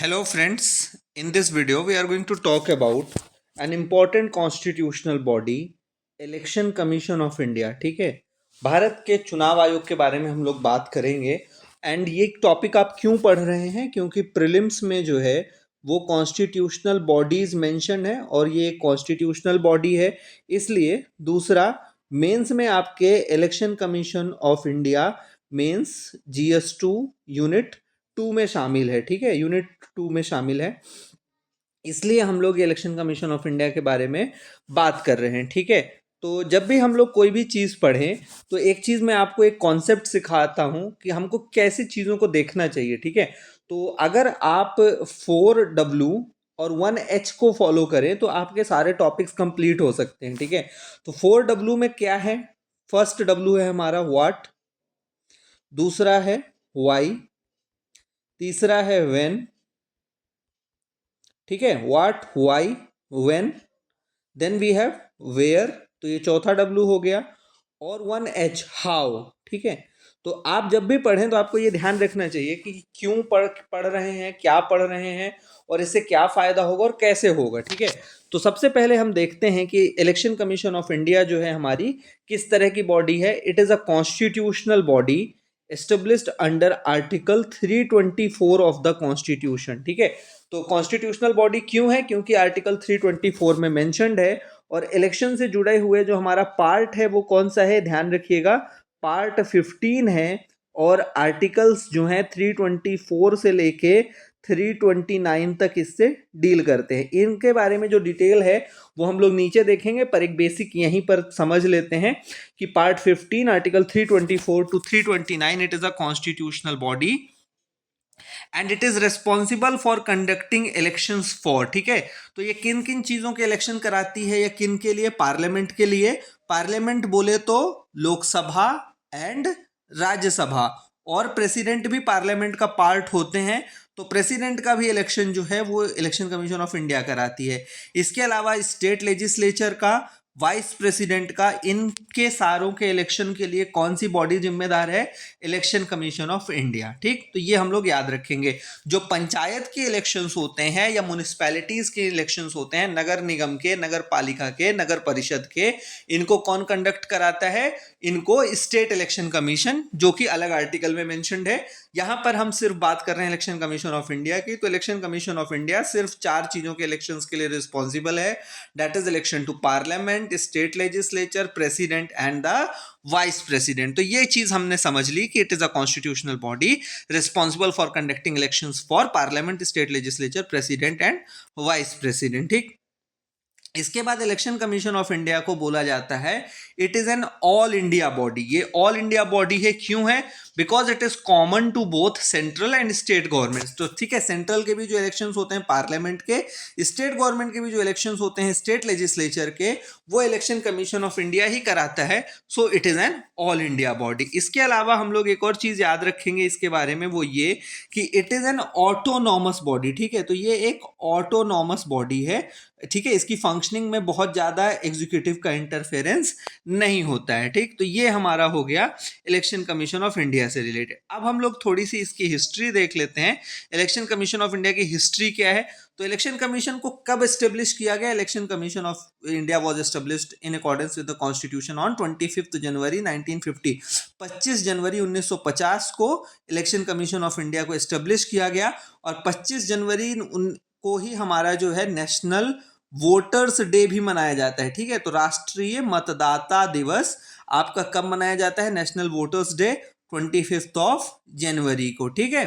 Hello friends, in this video we are going to talk about an important constitutional body, Election Commission of India. ठीक है, भारत के चुनाव आयोग के बारे में हम लोग बात करेंगे। एंड ये टॉपिक आप क्यों पढ़ रहे हैं, क्योंकि प्रीलिम्स में जो है वो कॉन्स्टिट्यूशनल बॉडीज मेंशन है और ये कॉन्स्टिट्यूशनल बॉडी है, इसलिए। दूसरा, मेंस में आपके election commission of India mains GS2 unit 2 में शामिल है। ठीक है, यूनिट 2 में शामिल है, इसलिए हम लोग इलेक्शन कमीशन ऑफ इंडिया के बारे में बात कर रहे हैं। ठीक है, तो जब भी हम लोग कोई भी चीज़ पढ़ें तो एक चीज़ मैं आपको एक कॉन्सेप्ट सिखाता हूँ कि हमको कैसी चीज़ों को देखना चाहिए। ठीक है, तो अगर आप 4W और 1H को फॉलो करें तो आपके सारे टॉपिक्स कंप्लीट हो सकते हैं। ठीक है, तो 4W में क्या है? फर्स्ट W है हमारा व्हाट, दूसरा है वाई, तीसरा है व्हेन। ठीक है, what, why, when, then we have where, तो ये चौथा डब्ल्यू हो गया। और 1H हाउ। ठीक है, तो आप जब भी पढ़ें तो आपको ये ध्यान रखना चाहिए कि क्यों पढ़ रहे हैं, क्या पढ़ रहे हैं और इससे क्या फ़ायदा होगा और कैसे होगा। ठीक है, तो सबसे पहले हम देखते हैं कि इलेक्शन कमीशन ऑफ इंडिया जो है हमारी किस तरह की बॉडी है। It is a constitutional body established under article 324 of the constitution. ठीक है, तो कॉन्स्टिट्यूशनल बॉडी क्यों है? क्योंकि आर्टिकल 324 में मेंशन्ड है। और इलेक्शन से जुड़े हुए जो हमारा पार्ट है वो कौन सा है, ध्यान रखिएगा, पार्ट 15 है। और आर्टिकल्स जो हैं 324 से लेके 329 तक इससे डील करते हैं। इनके बारे में जो डिटेल है वो हम लोग नीचे देखेंगे, पर एक बेसिक यहीं पर समझ लेते हैं कि part 15 article 324 to 329 it is a constitutional body and it is responsible for conducting elections for. ठीक है, तो ये किन किन चीजों के इलेक्शन कराती है या किन के लिए? पार्लियामेंट के लिए। पार्लियामेंट बोले तो लोकसभा एंड राज्यसभा, और प्रेसिडेंट भी पार्लियामेंट का पार्ट होते हैं, तो प्रेसिडेंट का भी इलेक्शन जो है वो इलेक्शन कमीशन ऑफ इंडिया कराती है। इसके अलावा स्टेट लेजिस्लेचर का, वाइस प्रेसिडेंट का, इनके सारों के इलेक्शन के लिए कौन सी बॉडी जिम्मेदार है? Election commission of India. ठीक, तो ये हम लोग याद रखेंगे। जो पंचायत के इलेक्शंस होते हैं या म्युनिसिपैलिटीज के इलेक्शंस होते हैं, नगर निगम के, नगर पालिका के, नगर परिषद के, इनको कौन कंडक्ट कराता है? इनको स्टेट इलेक्शन कमीशन, जो कि अलग आर्टिकल में मेंशन्ड है। यहां पर हम सिर्फ बात कर रहे हैं इलेक्शन कमीशन ऑफ इंडिया की, तो इलेक्शन कमीशन ऑफ इंडिया सिर्फ 4 चीजों के इलेक्शंस के लिए रिस्पॉन्सिबल है। That is election to parliament, state legislature, president and the vice president. तो ये चीज हमने समझ ली कि it is a constitutional body responsible for conducting elections for parliament, state legislature, president and vice president. ठीक, इसके बाद इलेक्शन कमीशन ऑफ इंडिया को बोला जाता है it is an all India body. ये ऑल इंडिया बॉडी है, क्यों है? Because it is common to both central and state governments. तो ठीक है, सेंट्रल के भी जो इलेक्शंस होते हैं पार्लियामेंट के, स्टेट गवर्नमेंट के भी जो इलेक्शंस होते हैं स्टेट लेजिस्लेचर के, वो इलेक्शन कमीशन ऑफ इंडिया ही कराता है। So it is an all India body. इसके अलावा हम लोग एक और चीज याद रखेंगे इसके बारे में, वो ये कि it is N autonomous body. ठीक है, तो ये एक ऑटोनॉमस बॉडी है। ठीक है, इसकी फंक्शनिंग में बहुत ज़्यादा एग्जीक्यूटिव का इंटरफेरेंस नहीं होता है। ठीक, तो ये हमारा हो गया इलेक्शन कमीशन ऑफ इंडिया से रिलेटेड। अब हम लोग थोड़ी सी इसकी हिस्ट्री देख लेते हैं। इलेक्शन कमीशन ऑफ इंडिया की हिस्ट्री क्या है? तो इलेक्शन कमीशन को कब एस्टेब्लिश किया गया? Election commission of India was established in accordance with the constitution on 25 जनवरी 1950। 25 जनवरी 1950 को इलेक्शन कमीशन ऑफ इंडिया को एस्टेब्लिश किया गया, और 25 जनवरी को ही हमारा जो है नेशनल वोटर्स डे भी मनाया जाता है। ठीक है, तो राष्ट्रीय मतदाता दिवस आपका कब मनाया जाता है? नेशनल वोटर्स डे 25 जनवरी को। ठीक है,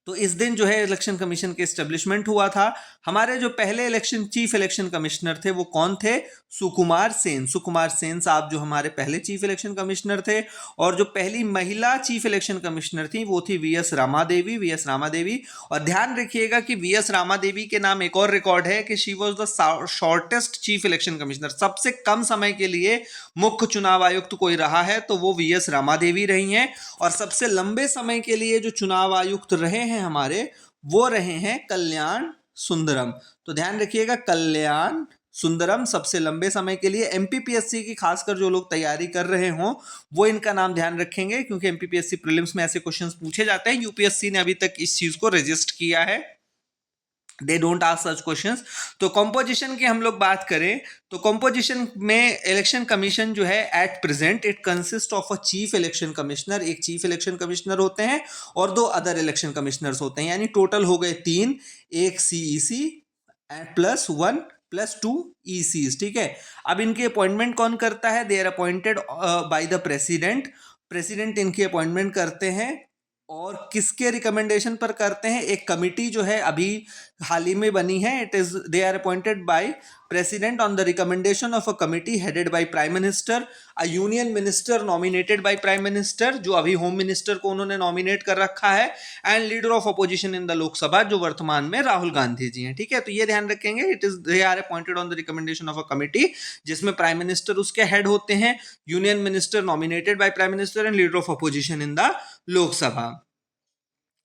तो इस दिन जो है इलेक्शन कमीशन के एस्टेब्लिशमेंट हुआ था। हमारे जो पहले चीफ इलेक्शन कमिश्नर थे वो कौन थे? सुकुमार सेन। सुकुमार सेन साहब जो हमारे पहले चीफ इलेक्शन कमिश्नर थे। और जो पहली महिला चीफ इलेक्शन कमिश्नर थी वो थी वीएस रामादेवी। वीएस रामादेवी, और ध्यान रखिएगा कि वीएस रामादेवी के नाम एक और रिकॉर्ड है कि she was the shortest chief election commissioner. सबसे कम समय के लिए मुख्य चुनाव आयुक्त कोई रहा है तो वो वीएस रामादेवी रही हैं। और सबसे लंबे समय के लिए जो चुनाव आयुक्त रहे हैं हमारे, वो रहे हैं कल्याण सुंदरम। तो ध्यान रखिएगा, कल्याण सुंदरम सबसे लंबे समय के लिए। एमपीपीएससी की खासकर जो लोग तैयारी कर रहे हों वो इनका नाम ध्यान रखेंगे, क्योंकि एमपीपीएससी प्रीलिम्स में ऐसे क्वेश्चंस पूछे जाते हैं। यूपीएससी ने अभी तक इस चीज को रजिस्ट किया है, they don't ask such questions. तो कॉम्पोजिशन की हम लोग बात करें तो कॉम्पोजिशन में इलेक्शन कमीशन जो है at present it consist of a chief election commissioner, एक चीफ इलेक्शन कमिश्नर होते हैं और 2 अदर इलेक्शन कमिश्नर्स होते हैं, यानी टोटल हो गए 3, एक सीईसी +1 +2 ईसीज, ठीक है। अब इनकी अपॉइंटमेंट कौन करता है? They are appointed by the president, president इनकी अपॉइंटमेंट करते हैं। और किसके रिकमेंडेशन पर करते हैं? एक कमिटी जो है अभी हाल ही में बनी है, it is they are appointed by president on the recommendation of a committee headed by prime minister, a union minister nominated by prime minister, जो अभी होम मिनिस्टर को उन्होंने नॉमिनेट कर रखा है, and leader of opposition in the Lok Sabha, जो वर्तमान में राहुल गांधी जी हैं, ठीक है। तो ये ध्यान रखेंगे, it is they are appointed on the recommendation of a committee, जिसमें प्राइम मिनिस्टर उसके हेड होते हैं, union minister nominated by prime minister and leader of opposition in the Lok Sabha.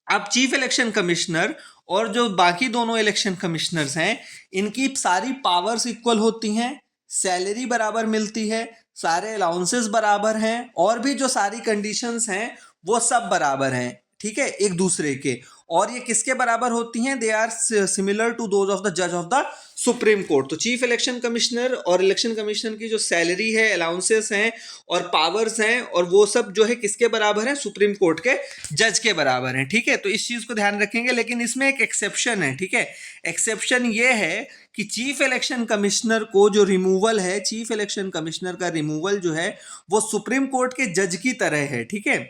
अब चीफ इलेक्शन कमिश्नर और जो बाकी दोनों इलेक्शन कमिश्नर्स हैं, इनकी सारी पावर्स इक्वल होती हैं, सैलरी बराबर मिलती है, सारे अलाउंसेस बराबर हैं, और भी जो सारी कंडीशंस हैं वो सब बराबर हैं, ठीक है, एक दूसरे के। और ये किसके बराबर होती हैं? They are similar to those of the जज ऑफ द सुप्रीम कोर्ट। तो चीफ इलेक्शन कमिश्नर और इलेक्शन कमिश्नर की जो सैलरी है, अलाउंसेस हैं और पावर्स हैं, और वो सब जो है किसके बराबर है? सुप्रीम कोर्ट के जज के बराबर हैं, ठीक है। तो इस चीज को ध्यान रखेंगे, लेकिन इसमें एक एक्सेप्शन है, ठीक है। एक्सेप्शन ये है कि चीफ इलेक्शन कमिश्नर को जो रिमूवल है, चीफ इलेक्शन कमिश्नर का रिमूवल जो है वो सुप्रीम कोर्ट के जज की तरह है, ठीक है।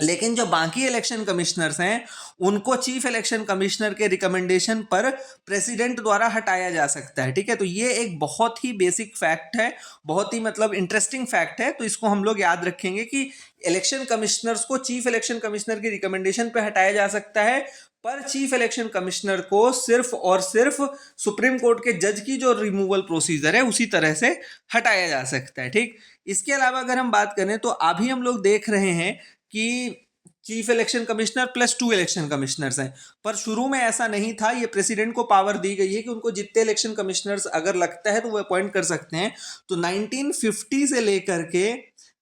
लेकिन जो बाकी इलेक्शन कमिश्नर्स हैं उनको चीफ इलेक्शन कमिश्नर के रिकमेंडेशन पर प्रेसिडेंट द्वारा हटाया जा सकता है, ठीक है। तो ये एक बहुत ही बेसिक फैक्ट है, बहुत ही मतलब इंटरेस्टिंग फैक्ट है। तो इसको हम लोग याद रखेंगे कि इलेक्शन कमिश्नर्स को चीफ इलेक्शन कमिश्नर की रिकमेंडेशन पर हटाया जा सकता है, पर चीफ इलेक्शन कमिश्नर को सिर्फ और सिर्फ सुप्रीम कोर्ट के जज की जो रिमूवल प्रोसीजर है उसी तरह से हटाया जा सकता है, ठीक। इसके अलावा अगर हम बात करें तो अभी हम लोग देख रहे हैं कि chief election commissioner +2 election commissioners हैं, पर शुरू में ऐसा नहीं था। ये प्रेसिडेंट को पावर दी गई है कि उनको जितने इलेक्शन कमिश्नर्स अगर लगता है तो वो अपॉइंट कर सकते हैं। तो 1950 से लेकर के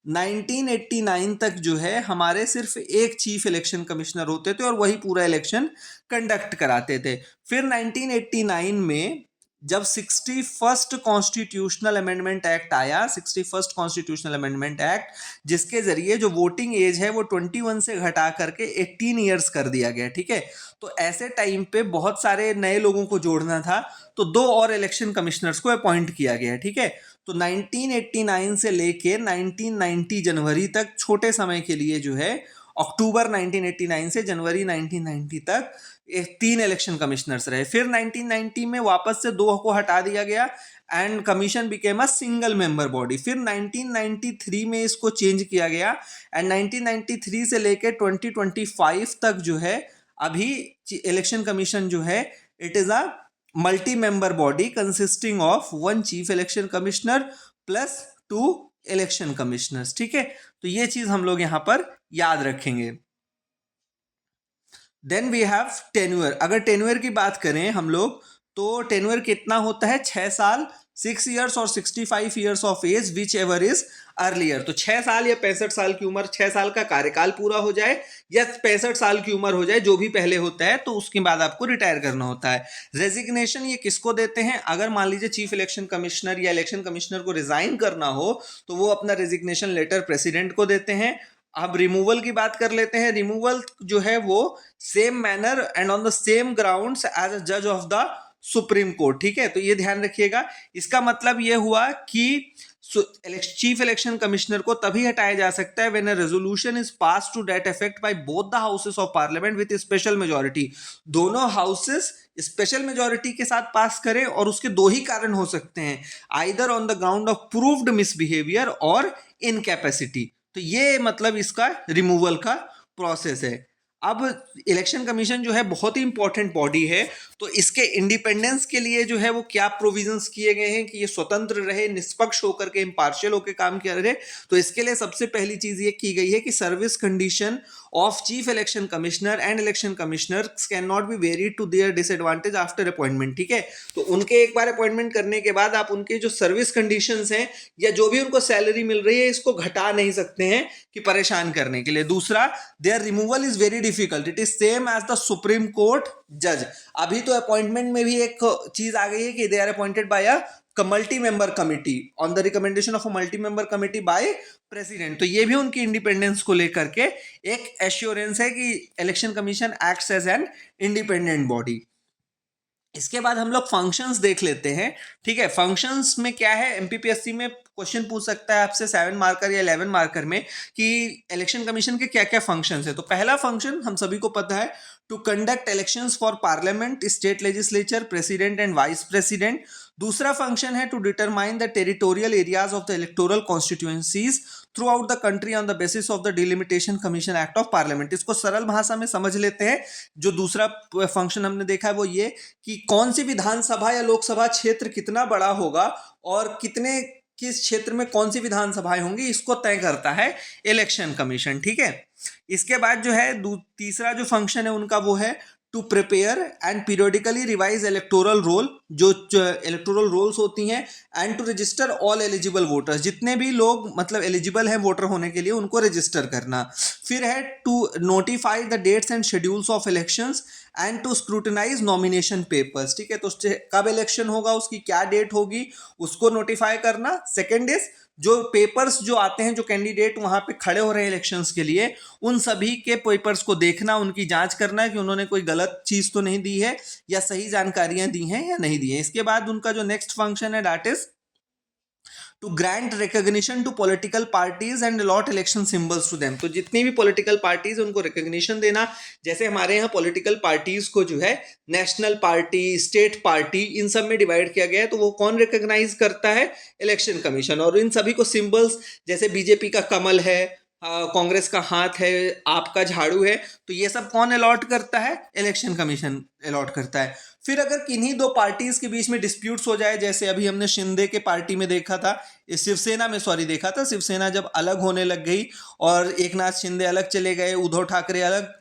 1989 तक जो है हमारे सिर्फ एक चीफ इलेक्शन कमिश्नर होते थे और वही पूरा इलेक्शन कंडक्ट कराते थे। फिर 1989 में जब 61st कॉन्स्टिट्यूशनल अमेंडमेंट एक्ट आया, 61st कॉन्स्टिट्यूशनल अमेंडमेंट एक्ट, जिसके जरिए जो वोटिंग एज है वो 21 से घटा करके 18 ईयर्स कर दिया गया, ठीक है। तो ऐसे टाइम पे बहुत सारे नए लोगों को जोड़ना था, तो 2 और इलेक्शन कमिश्नर्स को अपॉइंट किया गया, ठीक है। तो 1989 से लेके 1990 जनवरी तक, छोटे समय के लिए जो है, अक्टूबर 1989 से जनवरी 1990 तक 3 इलेक्शन कमिश्नर्स रहे। फिर 1990 में वापस से 2 को हटा दिया गया and commission became a single member body. फिर 1993 में इसको चेंज किया गया एंड 1993 से लेकर 2025 तक जो है अभी इलेक्शन कमीशन जो है it is a multi member body consisting of 1 chief election commissioner +2 election commissioners, ठीक है। तो ये चीज हम लोग यहां पर याद रखेंगे। Then we have tenure. अगर टेन्योर की बात करें हम लोग तो टेन्योर कितना होता है? 6 साल, 6 ईयर्स और 65 years of age whichever is earlier. तो 6 साल या 65 साल की उम्र, 6 साल का कार्यकाल पूरा हो जाए या 65 साल की उम्र हो जाए, जो भी पहले होता है, तो उसके बाद आपको रिटायर करना होता है। रेजिग्नेशन ये किसको देते हैं? अगर मान लीजिए चीफ इलेक्शन कमिश्नर या इलेक्शन कमिश्नर को रिजाइन करना हो तो वो अपना रेजिग्नेशन लेटर प्रेसिडेंट को देते हैं। अब रिमूवल की बात कर लेते हैं। रिमूवल जो है वो same manner and on the same grounds as a जज ऑफ द सुप्रीम कोर्ट, ठीक है। तो ये ध्यान रखिएगा। इसका मतलब ये हुआ कि चीफ इलेक्शन कमिश्नर को तभी हटाया जा सकता है when a resolution is passed to that effect by both the houses of parliament with special majority. दोनों हाउसेस स्पेशल मेजॉरिटी के साथ पास करें, और उसके 2 ही कारण हो सकते हैं, either on the ground of proved misbehaviour और इनकैपेसिटी। तो ये मतलब इसका रिमूवल का प्रोसेस है। अब इलेक्शन कमीशन जो है बहुत ही इंपॉर्टेंट बॉडी है, तो इसके इंडिपेंडेंस के लिए जो है वो क्या प्रोविजंस किए गए हैं कि ये स्वतंत्र रहे, निष्पक्ष होकर के, इम्पार्शियल होकर काम किया रहे। तो इसके लिए सबसे पहली चीज ये की गई है कि service condition of chief election commissioner and election commissioners can not be varied to their disadvantage after appointment. ठीक है, तो उनके एक बार अपॉइंटमेंट करने के बाद आप उनके जो सर्विस कंडीशंस हैं या जो भी उनको सैलरी मिल रही है इसको घटा नहीं सकते हैं कि परेशान करने के लिए। दूसरा, their removal is very difficult, it is same as the Supreme Court जज। अभी तो अपॉइंटमेंट में भी एक चीज आ गई है कि they are appointed by a multi member committee on the recommendation of a multi member committee by president. तो ये भी उनकी इंडिपेंडेंस को लेकर के एक एश्योरेंस है कि election commission acts as an independent body. इसके बाद हम लोग फंक्शंस देख लेते हैं। ठीक है, फंक्शंस में क्या है, एमपीपीएससी में क्वेश्चन पूछ सकता है आपसे 7 मार्कर या 11 मार्कर में कि इलेक्शन कमीशन के क्या क्या फंक्शंस है। तो पहला फंक्शन हम सभी को पता है, to conduct elections for parliament, state legislature, president and vice president. दूसरा फंक्शन है to determine the territorial areas of the electoral constituencies throughout the country on the basis of the delimitation commission act of parliament. इसको सरल भाषा में समझ लेते हैं। जो दूसरा फंक्शन हमने देखा है वो ये कि कौन सी विधानसभा या लोकसभा क्षेत्र कितना बड़ा होगा और किस क्षेत्र में कौन सी विधानसभाएं होंगी, इसको तय करता है इलेक्शन कमीशन। ठीक है, इसके बाद जो है तीसरा जो फंक्शन है उनका वो है to prepare and periodically revise electoral roll, जो इलेक्टोरल रोल्स होती हैं, and to register all eligible voters, जितने भी लोग मतलब एलिजिबल हैं वोटर होने के लिए उनको रजिस्टर करना। फिर है to notify the dates and schedules of elections and to scrutinise nomination papers. ठीक है, तो कब इलेक्शन होगा, उसकी क्या डेट होगी, उसको नोटिफाई करना। सेकेंड इज जो पेपर्स जो आते हैं, जो कैंडिडेट वहां पे खड़े हो रहे हैं इलेक्शंस के लिए, उन सभी के पेपर्स को देखना, उनकी जांच करना है कि उन्होंने कोई गलत चीज तो नहीं दी है या सही जानकारियां दी हैं या नहीं दी हैं। इसके बाद उनका जो नेक्स्ट फंक्शन है that is to grant recognition to political parties and allot election symbols to them. तो जितनी भी पॉलिटिकल पार्टीज उनको रिकॉग्निशन देना। जैसे हमारे यहाँ पॉलिटिकल पार्टीज को जो है नेशनल पार्टी, स्टेट पार्टी, इन सब में डिवाइड किया गया है। तो वो कौन रिकॉग्नाइज करता है, इलेक्शन कमीशन। और इन सभी को सिंबल्स, जैसे बीजेपी का कमल है, कांग्रेस का हाथ है, आपका झाड़ू है, तो ये सब कौन अलॉट करता है, इलेक्शन कमीशन अलॉट करता है। फिर अगर किन्हीं दो पार्टीज के बीच में डिस्प्यूट्स हो जाए, जैसे अभी हमने शिंदे के पार्टी में देखा था, शिवसेना में देखा था, शिवसेना जब अलग होने लग गई और एकनाथ शिंदे अलग चले गए, उद्धव ठाकरे अलग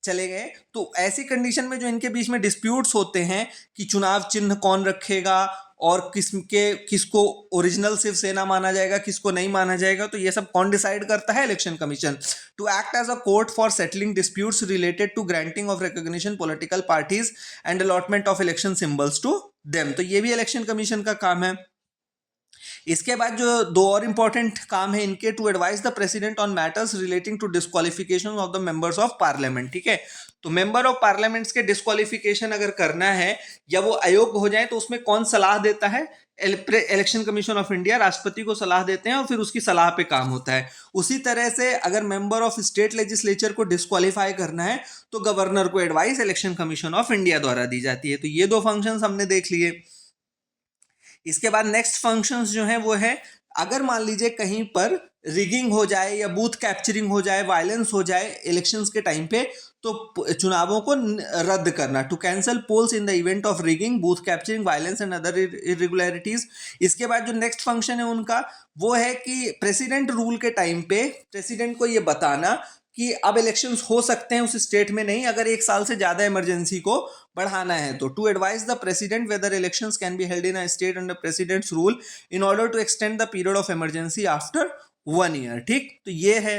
चले गए, तो ऐसी कंडीशन में जो इनके बीच में डिस्प्यूट्स होते हैं कि चुनाव चिन्ह कौन रखेगा और किसको ओरिजिनल शिवसेना माना जाएगा, किसको नहीं माना जाएगा, तो ये सब कौन डिसाइड करता है, election commission. To act as a court for settling disputes related to granting of recognition political parties and allotment of election symbols to them. तो ये भी इलेक्शन कमीशन का काम है। इसके बाद जो दो और इंपॉर्टेंट काम है इनके, to advise the president on matters relating to disqualification of the members of parliament. ठीक है, तो मेंबर ऑफ पार्लियामेंट्स के डिस्क्वालिफिकेशन अगर करना है या वो अयोग्य हो जाए तो उसमें कौन सलाह देता है, इलेक्शन कमीशन ऑफ इंडिया राष्ट्रपति को सलाह देते हैं और फिर उसकी सलाह पे काम होता है। उसी तरह से अगर मेंबर ऑफ स्टेट लेजिस्लेचर को डिस्क्वालीफाई करना है तो गवर्नर को advice election commission of India द्वारा दी जाती है। तो ये दो फंक्शंस हमने देख लिए। इसके बाद नेक्स्ट फंक्शंस जो है वो है, अगर मान लीजिए कहीं पर रिगिंग हो जाए या बूथ कैप्चरिंग हो जाए, वायलेंस हो जाए इलेक्शंस के टाइम पे, तो चुनावों को रद्द करना, to cancel polls in the event of rigging, booth capturing, violence and other irregularities. इसके बाद जो नेक्स्ट फंक्शन है उनका वो है कि प्रेसिडेंट रूल के टाइम पे प्रेसिडेंट को ये बताना कि अब इलेक्शंस हो सकते हैं उस स्टेट में नहीं, अगर एक साल से ज्यादा इमरजेंसी को बढ़ाना है तो। To advise the president whether elections can be held in a state under president's rule in order to extend the period of emergency after 1 year. ठीक, तो ये है।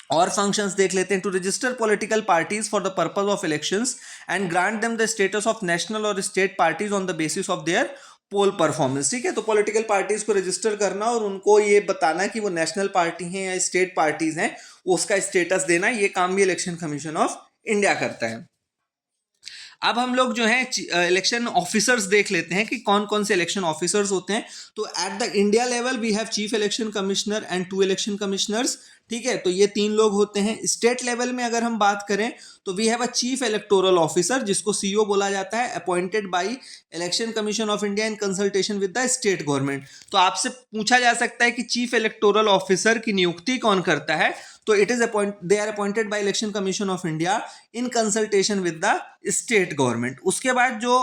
और फंक्शंस देख लेते हैं, to register political parties for the purpose of elections and grant them the status of national और state parties on the basis of their poll performance. ठीक है, तो पॉलिटिकल पार्टीज को रजिस्टर करना और उनको ये बताना कि वो नेशनल पार्टी हैं या स्टेट पार्टीज हैं, उसका स्टेटस देना, ये काम भी इलेक्शन कमीशन ऑफ इंडिया करता है। अब हम लोग जो है इलेक्शन ऑफिसर्स देख लेते हैं कि कौन कौन से इलेक्शन ऑफिसर्स होते हैं। तो at the India level we have chief election commissioner and 2 election commissioners. ठीक है, तो ये 3 लोग होते हैं। स्टेट लेवल में अगर हम बात करें तो we have a chief electoral officer, जिसको सीईओ बोला जाता है, appointed by election commission of India in consultation with the state government. तो आपसे पूछा जा सकता है कि चीफ इलेक्टोरल ऑफिसर की नियुक्ति कौन करता है, तो it is they are appointed by election commission of India in consultation with the state government. उसके बाद जो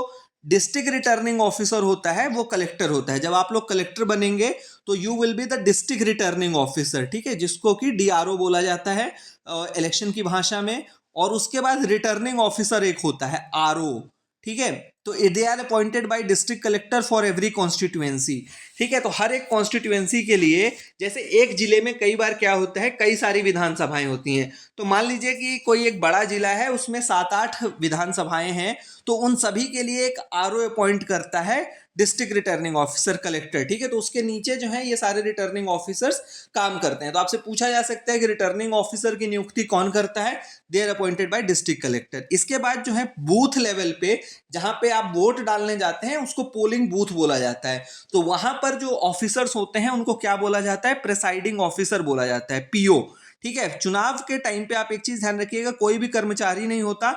डिस्ट्रिक्ट रिटर्निंग ऑफिसर होता है वो कलेक्टर होता है। जब आप लोग कलेक्टर बनेंगे तो you will be the district returning officer, ठीक है, जिसको कि डीआरओ बोला जाता है इलेक्शन की भाषा में। और उसके बाद रिटर्निंग ऑफिसर एक होता है आरओ, ठीक है। तो they are appointed by district collector for every constituency, ठीक है। तो हर एक कॉन्स्टिट्यूएंसी के लिए, जैसे एक जिले में कई बार क्या होता है, कई सारी विधानसभाएं होती हैं। तो मान लीजिए कि कोई एक बड़ा जिला है, उसमें 7-8 विधानसभाएं हैं, तो उन सभी के लिए एक आरओ अपॉइंट करता है डिस्ट्रिक्ट रिटर्निंग ऑफिसर कलेक्टर, ठीक है। तो उसके नीचे जो है ये सारे रिटर्निंग ऑफिसर्स काम करते हैं। तो आपसे पूछा जा सकता है कि रिटर्निंग ऑफिसर की नियुक्ति कौन करता है, they are appointed by district collector. इसके बाद जो है बूथ लेवल पे, जहां पे आप वोट डालने जाते हैं उसको पोलिंग बूथ बोला जाता है। तो वहां पर जो ऑफिसर्स होते हैं उनको क्या बोला जाता है, प्रेसाइडिंग ऑफिसर बोला जाता है, पीओ, ठीक है। चुनाव के टाइम पे आप एक चीज ध्यान रखिएगा, कोई भी कर्मचारी नहीं होता,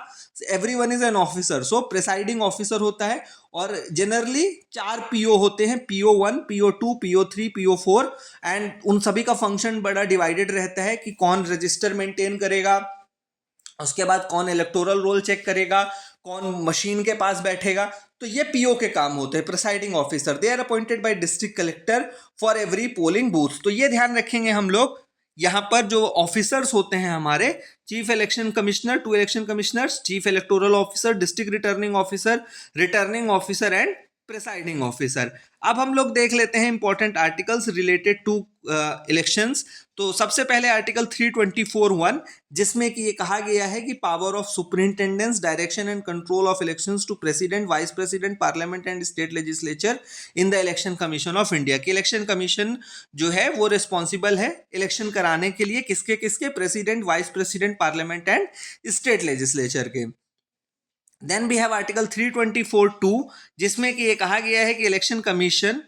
everyone is an officer. So presiding officer होता है। और जनरली 4 पीओ होते हैं, PO1, PO2, PO3, PO4। And उन सभी का फंक्शन बड़ा डिवाइडेड रहता है कि कौन रजिस्टर मेंटेन करेगा, उसके बाद कौन इलेक्टोरल रोल चेक करेगा, कौन मशीन के पास बैठेगा। तो ये पीओ के काम होते हैं, presiding officer. They are appointed by district collector for every polling booth. तो ये ध्यान रखेंगे हम लोग, यहाँ पर जो ऑफिसर्स होते हैं हमारे, chief election commissioner, 2 election commissioners, chief electoral officer, district returning officer and presiding officer. अब हम लोग देख लेते हैं important articles related to elections. तो सबसे पहले आर्टिकल 324(1), जिसमें कि ये कहा गया है कि power of superintendence, direction and control of elections to president, vice president, parliament and state legislature in the election commission of India. कि इलेक्शन कमीशन जो है वो रिस्पॉन्सिबल है इलेक्शन कराने के लिए किसके किसके, president, vice president, parliament and state legislature के। देन वी हैव आर्टिकल 324(2), जिसमें कि ये कहा गया है कि election commission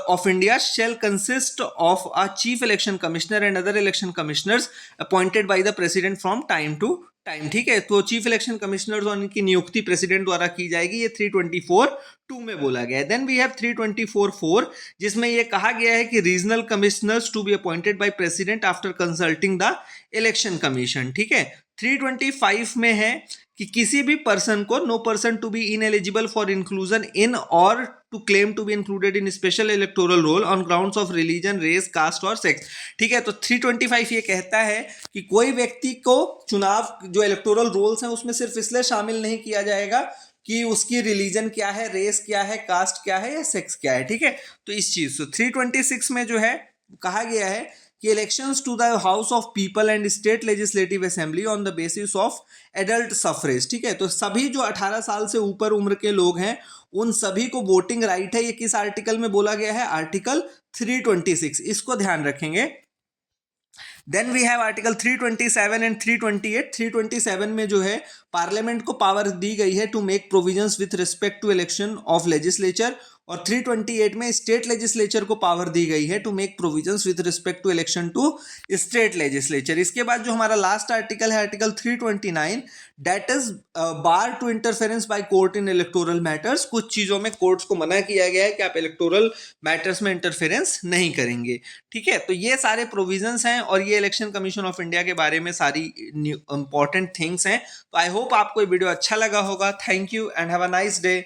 of India shall consist of a chief election commissioner and other election commissioners appointed by the president from time to time, ठीक है। तो चीफ इलेक्शन कमिश्नर्स और इनकी नियुक्ति प्रेसिडेंट द्वारा की जाएगी, ये 324(2) में बोला गया है। देन वी हैव 324(4), जिसमें ये कहा गया है कि regional commissioners to be appointed by president after consulting the election commission, ठीक है। 325 में है कि किसी भी पर्सन को, no person to be ineligible for inclusion in और to claim to be included in special electoral roll on grounds of religion, race, caste और सेक्स, ठीक है। तो 325 ये कहता है कि कोई व्यक्ति को चुनाव जो इलेक्टोरल रोल्स हैं उसमें सिर्फ इसलिए शामिल नहीं किया जाएगा कि उसकी रिलीजन क्या है, रेस क्या है, कास्ट क्या है या सेक्स क्या है, ठीक है। तो इस चीज से 326 में जो है कहा गया है कि elections to the house of people and state legislative assembly on the basis of adult suffrage, ठीक है। तो सभी जो 18 साल से ऊपर उम्र के लोग हैं उन सभी को वोटिंग राइट है। ये किस आर्टिकल में बोला गया है, आर्टिकल 326, इसको ध्यान रखेंगे। Then we have article 327 and 328। 327 में जो है पार्लियामेंट को पावर दी गई है to make provisions with respect to election of legislature, और 328 में स्टेट लेजिस्लेचर को पावर दी गई है to make provisions with respect to election to state legislature. इसके बाद जो हमारा लास्ट आर्टिकल है, article 329, that is bar to interference by court in electoral matters. कुछ चीजों में कोर्ट्स को मना किया गया है कि आप इलेक्टोरल मैटर्स में इंटरफेरेंस नहीं करेंगे, ठीक है। तो ये सारे प्रोविजंस हैं और ये इलेक्शन कमीशन ऑफ इंडिया के बारे में सारी इंपॉर्टेंट थिंग्स हैं। तो आई होप आपको ये वीडियो अच्छा लगा होगा। Thank you and have a nice day.